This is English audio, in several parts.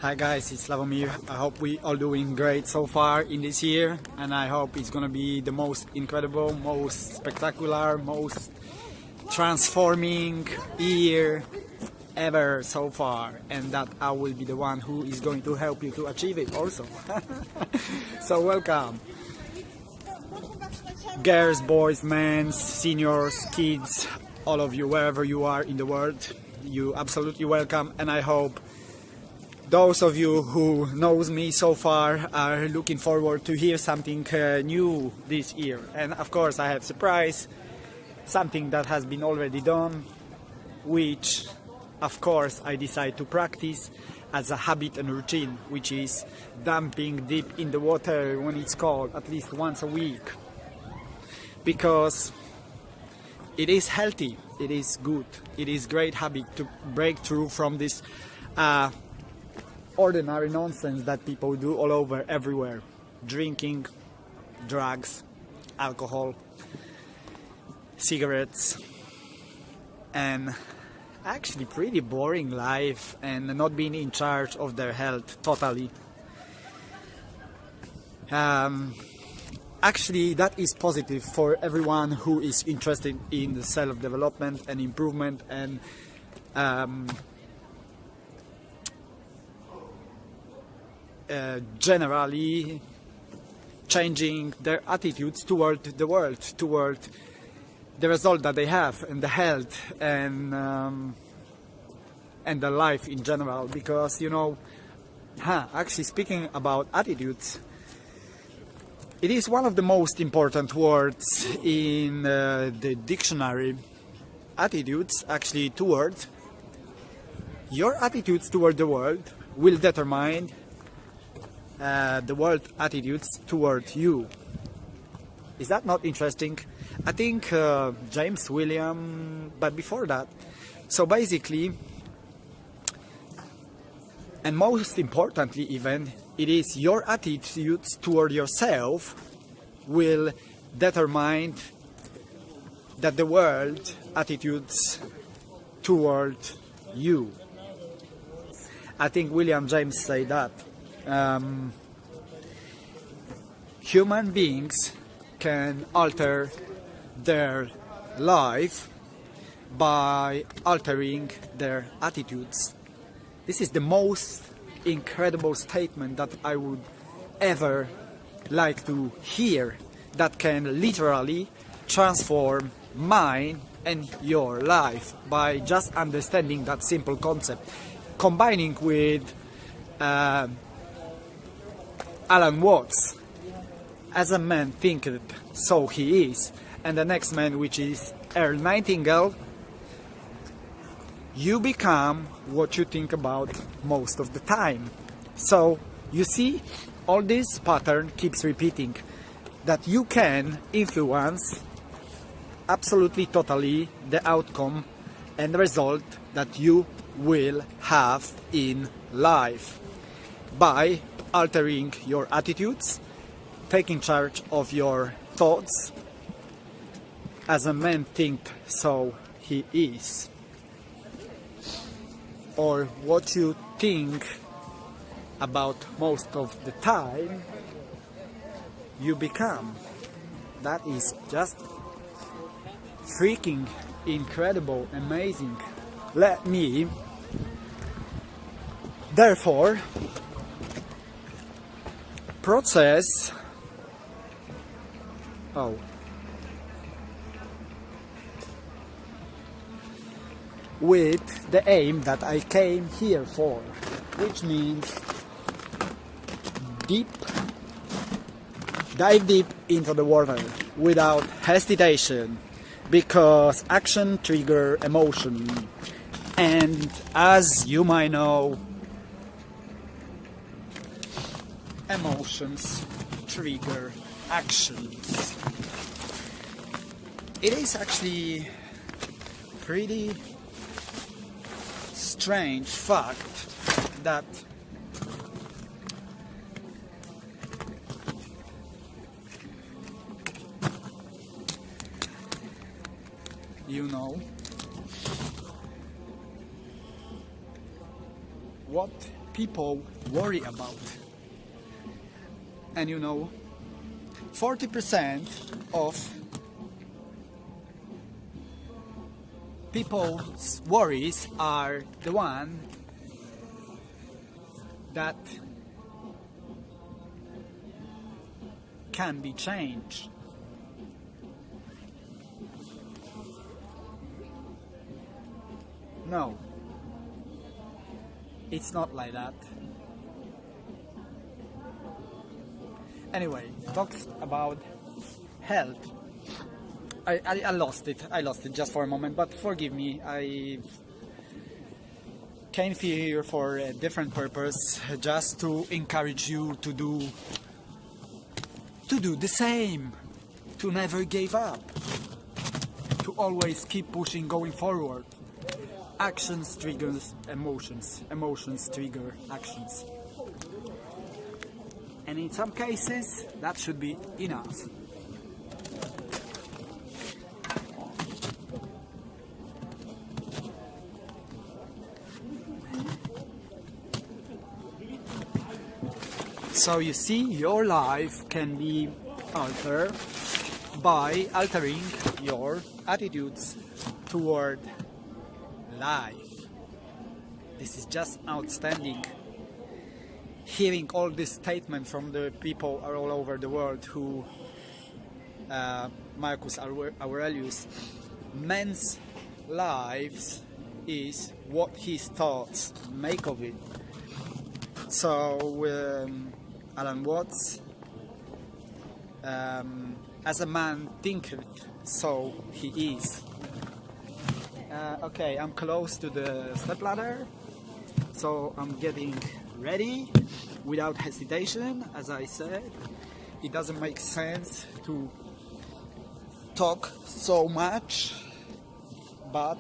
Hi guys, it's Slavomir. I hope we all doing great so far in this year, and I hope it's gonna be the most incredible, most spectacular, most transforming year ever so far, and that I will be the one who is going to help you to achieve it also. So welcome. Girls, boys, men, seniors, kids, all of you, wherever you are in the world, you absolutely welcome, and I hope those of you who knows me so far are looking forward to hear something new this year. And of course I have surprise, something that has been already done, which of course I decide to practice as a habit and routine, which is dumping deep in the water when it's cold at least once a week, because it is healthy, it is good, it is great habit to break through from this ordinary nonsense that people do all over everywhere. Drinking, drugs, alcohol, cigarettes, and actually pretty boring life, and not being in charge of their health totally. Actually that is positive for everyone who is interested in self-development and improvement, and generally changing their attitudes toward the world, toward the result that they have, and the health, and the life in general. Because you know, actually speaking about attitudes, it is one of the most important words in the dictionary. Attitudes, actually, toward your attitudes toward the world will determine the world attitudes toward you. Is that not interesting? I think James William, but before that. So basically, and most importantly even, it is your attitudes toward yourself will determine that the world attitudes toward you. I think William James said that. Human beings can alter their life by altering their attitudes. This is the most incredible statement that I would ever like to hear, that can literally transform mine and your life by just understanding that simple concept, combining with Alan Watts, as a man thinketh, so he is, and the next man, which is Earl Nightingale, you become what you think about most of the time. So you see, all this pattern keeps repeating, that you can influence absolutely totally the outcome and the result that you will have in life by altering your attitudes, taking charge of your thoughts. As a man think, so he is. Or what you think about most of the time, you become. That is just freaking incredible, amazing. Let me, therefore, process with the aim that I came here for, which means dive deep into the water without hesitation, because action triggers emotion, and as you might know, emotions trigger actions. It is actually pretty strange fact that what people worry about. And you know, 40% of people's worries are the one that can be changed. No, it's not like that. Anyway, talks about health. I lost it. I lost it just for a moment, but forgive me. I came here for a different purpose, just to encourage you to do the same, to never give up, to always keep pushing, going forward. Actions triggers emotions, emotions trigger actions. And in some cases, that should be enough. So you see, your life can be altered by altering your attitudes toward life. This is just outstanding. Hearing all these statements from the people all over the world who Marcus Aurelius, man's lives is what his thoughts make of it. So Alan Watts, as a man thinketh, so he is. Okay, I'm close to the stepladder, so I'm getting ready without hesitation. As I said, it doesn't make sense to talk so much, but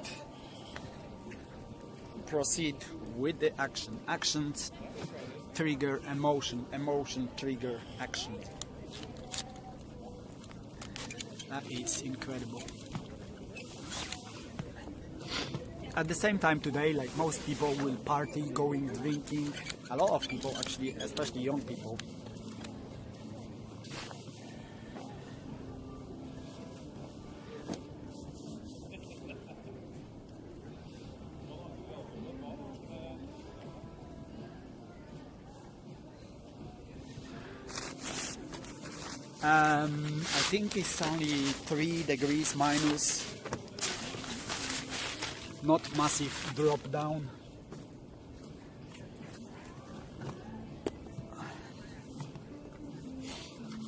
proceed with the action. Actions trigger emotion, emotion trigger action. That is incredible. At the same time today, like most people will party, going, drinking. A lot of people actually, especially young people. I think it's only 3 degrees minus. Not massive drop down.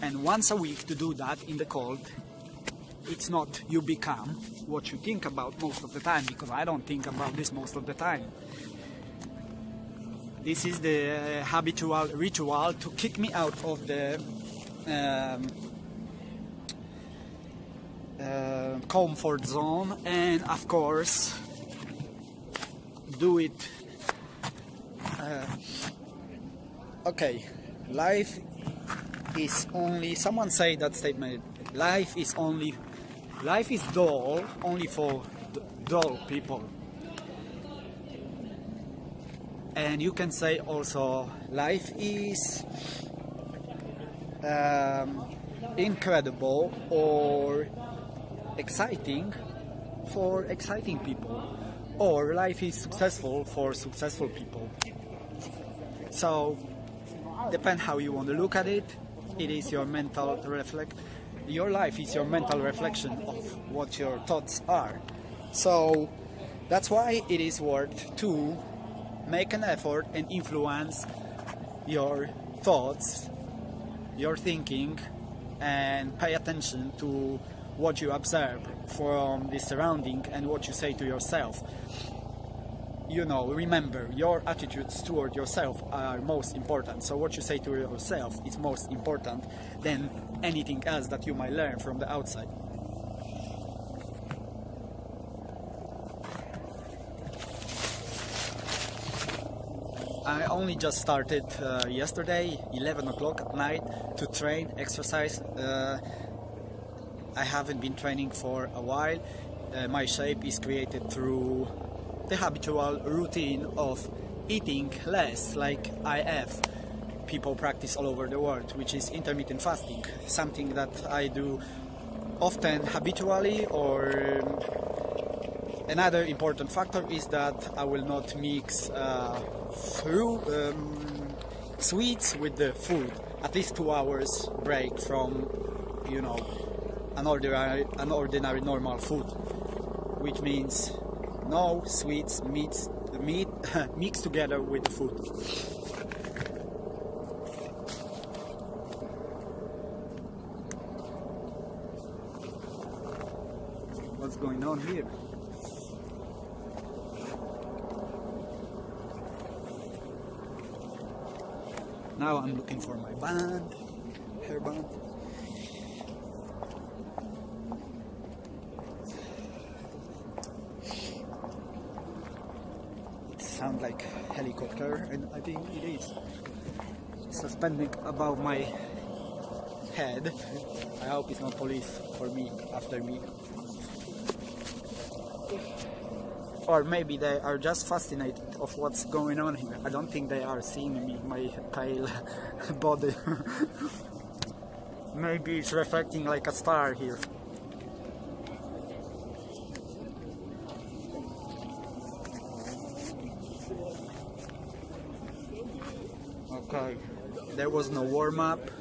And once a week to do that in the cold, it's not you become what you think about most of the time, because I don't think about this most of the time. This is the habitual ritual to kick me out of the comfort zone, and of course do it. Okay, life is only, someone say that statement, life is dull only for dull people. And you can say also life is incredible or exciting for exciting people, or life is successful for successful people. So depend how you want to look at it. It is your mental your life is your mental reflection of what your thoughts are. So that's why it is worth to make an effort and influence your thoughts, your thinking, and pay attention to what you observe from the surrounding and what you say to yourself. You know, remember, your attitudes toward yourself are most important. So what you say to yourself is most important than anything else that you might learn from the outside. I only just started yesterday, 11 o'clock at night, to train, exercise. I haven't been training for a while. My shape is created through the habitual routine of eating less, like IF people practice all over the world, which is intermittent fasting, something that I do often habitually. Or another important factor is that I will not mix sweets with the food. At least 2 hours break from, you know, an ordinary normal food, which means no sweets meat mixed together with the food. What's going on here? Now I'm looking for my hairband. It sounds like a helicopter, and I think it is suspending above my head. I hope it's not police for me, after me. Or maybe they are just fascinated of what's going on here. I don't think they are seeing me, my pale body. Maybe it's reflecting like a star here. Okay, there was no warm-up.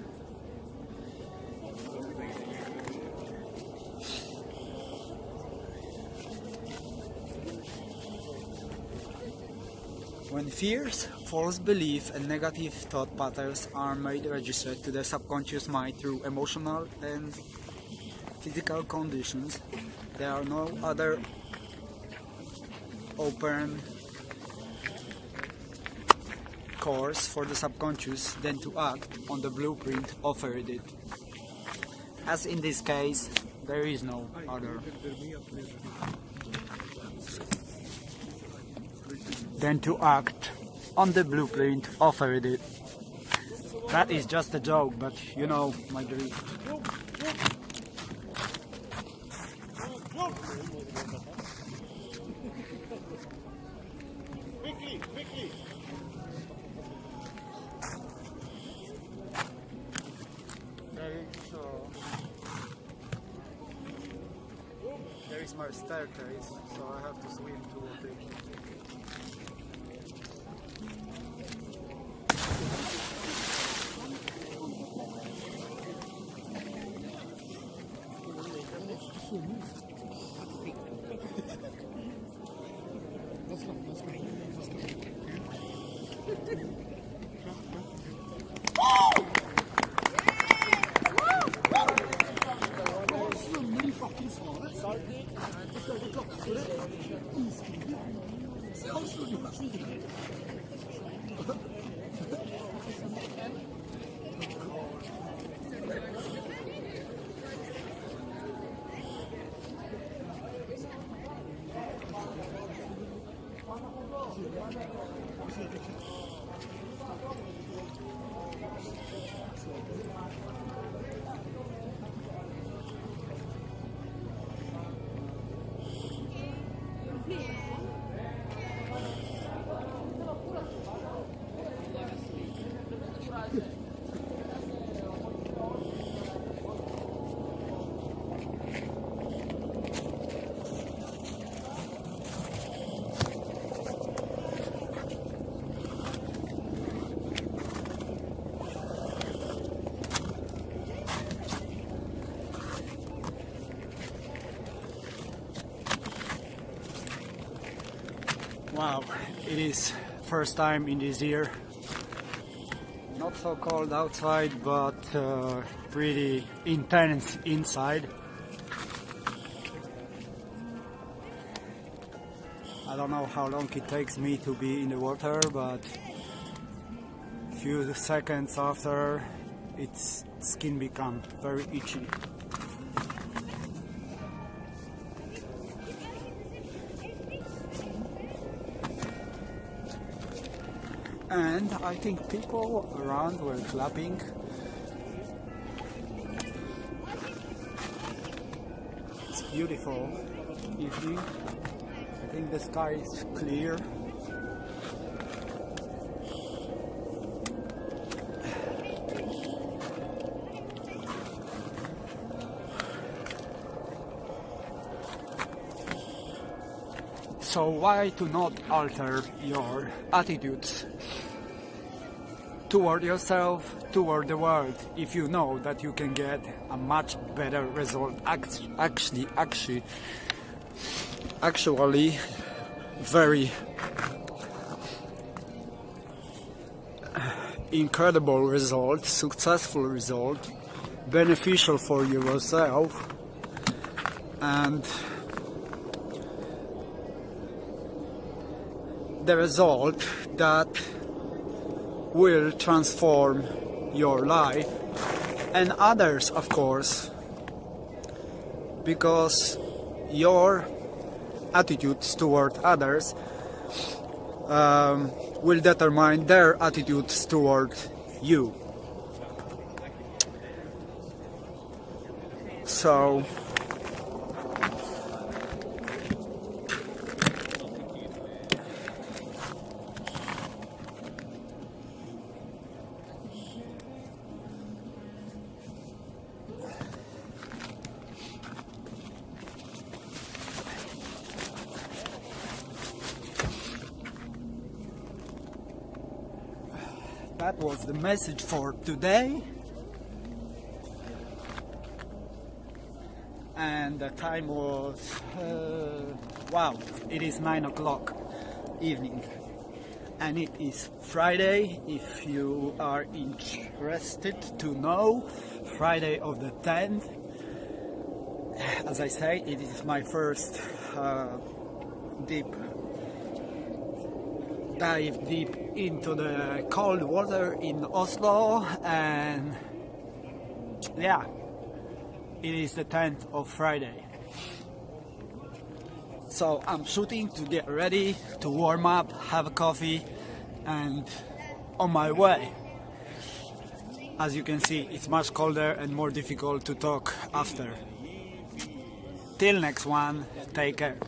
When fears, false belief and negative thought patterns are made registered to the subconscious mind through emotional and physical conditions, there are no other open course for the subconscious than to act on the blueprint offered it. As in this case, there is no other than to act on the blueprint offered it. That is just a joke, but you know my belief. Quickly! There is my staircase, so I have to swim to it. Wow, it is first time in this year. Not so cold outside, but pretty intense inside. I don't know how long it takes me to be in the water, but a few seconds after, its skin becomes very itchy. And I think people around were clapping. It's beautiful evening. I think the sky is clear. So why to not alter your attitudes toward yourself, toward the world, if you know that you can get a much better result, actually very incredible result, successful result, beneficial for yourself, and the result that will transform your life and others, of course, because your attitudes toward others will determine their attitudes toward you. So that was the message for today, and the time was wow, it is 9 o'clock evening, and it is Friday. If you are interested to know, Friday of the 10th. As I say, it is my first deep into the cold water in Oslo, and yeah, it is the 10th of Friday. So I'm shooting to get ready, to warm up, have a coffee, and on my way. As you can see, it's much colder and more difficult to talk after. Till next one, take care.